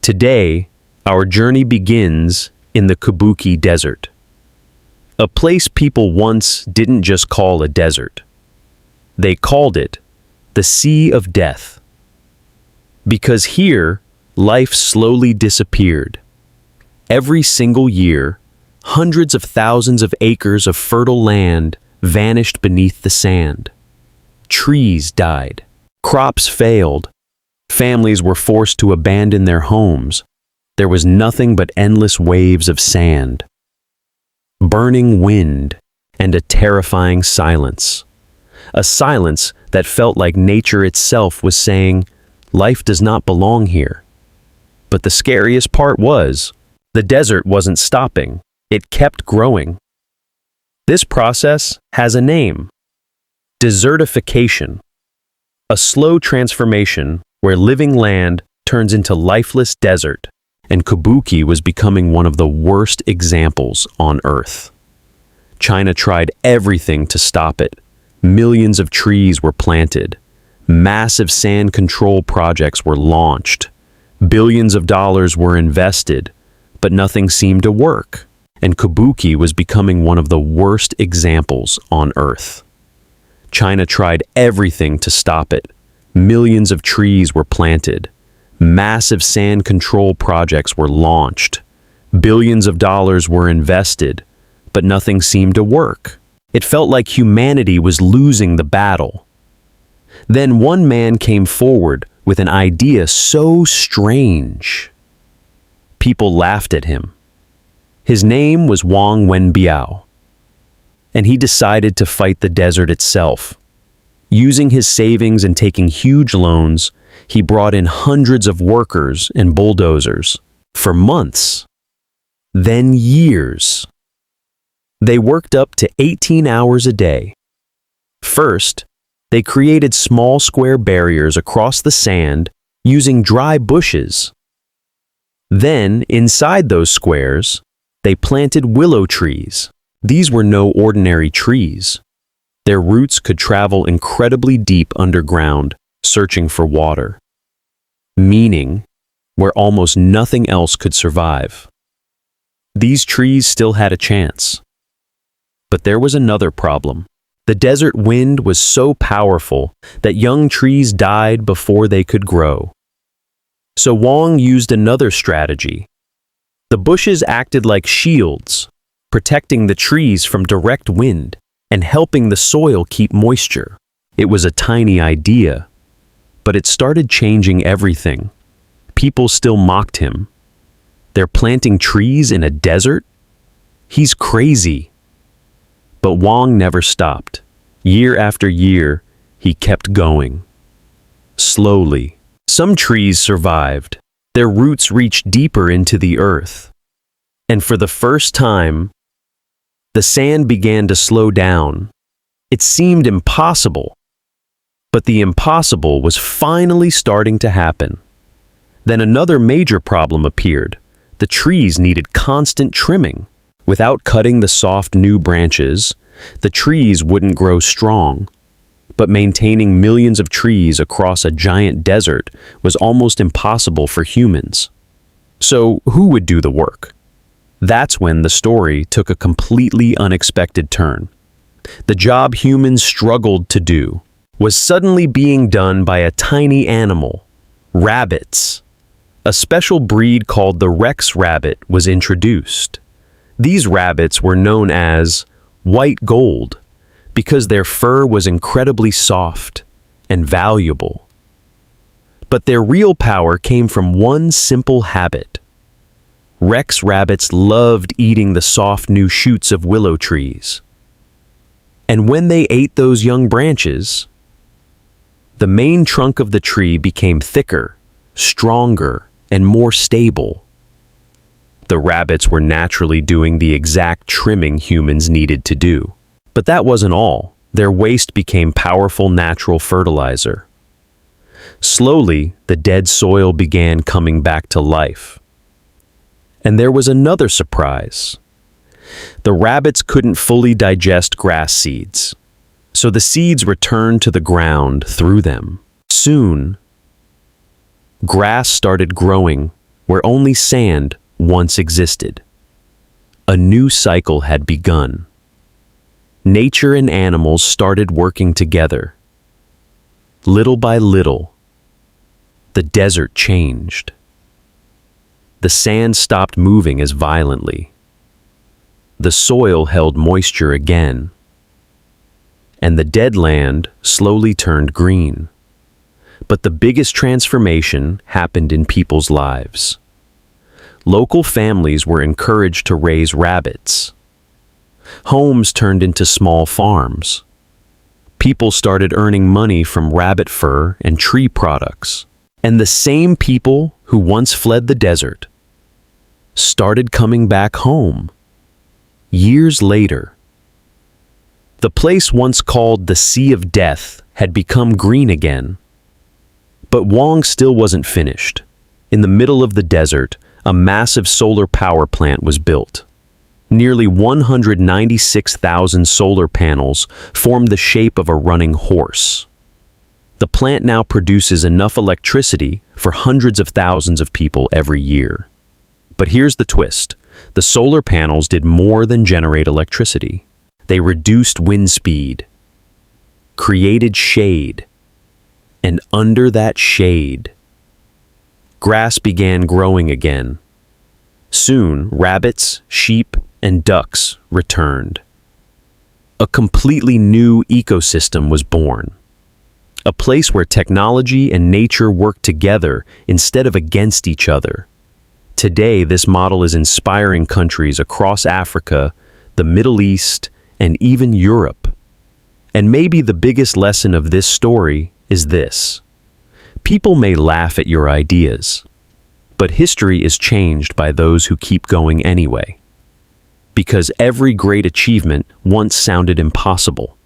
Today, our journey begins in the Kabuki Desert, a place people once didn't just call a desert. They called it the Sea of Death. Because here, life slowly disappeared. Every single year, hundreds of thousands of acres of fertile land vanished beneath the sand. Trees died. Crops failed. Families were forced to abandon their homes. There was nothing but endless waves of sand, burning wind, and a terrifying silence. A silence that felt like nature itself was saying, life does not belong here. But the scariest part was, the desert wasn't stopping. It kept growing. This process has a name: desertification, a slow transformation where living land turns into lifeless desert, and Kabuki was becoming one of the worst examples on Earth. China tried everything to stop it. Millions of trees were planted. Massive sand control projects were launched. Billions of dollars were invested, but nothing seemed to work, and Kabuki was becoming one of the worst examples on Earth. China tried everything to stop it. Millions of trees were planted. Massive sand control projects were launched. Billions of dollars were invested, but nothing seemed to work. It felt like humanity was losing the battle. Then one man came forward with an idea so strange. People laughed at him. His name was Wang Wenbiao, and he decided to fight the desert itself. Using his savings and taking huge loans, he brought in hundreds of workers and bulldozers. For months, then years. They worked up to 18 hours a day. First, they created small square barriers across the sand using dry bushes. Then, inside those squares, they planted willow trees. These were no ordinary trees. Their roots could travel incredibly deep underground, searching for water, meaning where almost nothing else could survive. These trees still had a chance. But there was another problem. The desert wind was so powerful that young trees died before they could grow. So Wang used another strategy. The bushes acted like shields, protecting the trees from direct wind and helping the soil keep moisture. It was a tiny idea, but it started changing everything. People still mocked him. They're planting trees in a desert? He's crazy. But Wang never stopped. Year after year, he kept going. Slowly, some trees survived. Their roots reached deeper into the earth. And for the first time, the sand began to slow down. It seemed impossible. But the impossible was finally starting to happen. Then another major problem appeared. The trees needed constant trimming. Without cutting the soft new branches, the trees wouldn't grow strong. But maintaining millions of trees across a giant desert was almost impossible for humans. So who would do the work? That's when the story took a completely unexpected turn. The job humans struggled to do was suddenly being done by a tiny animal, rabbits. A special breed called the Rex rabbit was introduced. These rabbits were known as white gold because their fur was incredibly soft and valuable. But their real power came from one simple habit. Rex rabbits loved eating the soft new shoots of willow trees. And when they ate those young branches, the main trunk of the tree became thicker, stronger, and more stable. The rabbits were naturally doing the exact trimming humans needed to do. But that wasn't all. Their waste became powerful natural fertilizer. Slowly, the dead soil began coming back to life. And there was another surprise. The rabbits couldn't fully digest grass seeds, so the seeds returned to the ground through them. Soon, grass started growing where only sand once existed. A new cycle had begun. Nature and animals started working together. Little by little, the desert changed. The sand stopped moving as violently. The soil held moisture again. And the dead land slowly turned green. But the biggest transformation happened in people's lives. Local families were encouraged to raise rabbits. Homes turned into small farms. People started earning money from rabbit fur and tree products. And the same people who once fled the desert started coming back home. Years later, the place once called the Sea of Death had become green again. But Wong still wasn't finished. In the middle of the desert, a massive solar power plant was built. Nearly 196,000 solar panels formed the shape of a running horse. The plant now produces enough electricity for hundreds of thousands of people every year. But here's the twist. The solar panels did more than generate electricity. They reduced wind speed, created shade, and under that shade, grass began growing again. Soon, rabbits, sheep, and ducks returned. A completely new ecosystem was born. A place where technology and nature work together instead of against each other. Today, this model is inspiring countries across Africa, the Middle East, and even Europe. And maybe the biggest lesson of this story is this. People may laugh at your ideas, but history is changed by those who keep going anyway. Because every great achievement once sounded impossible.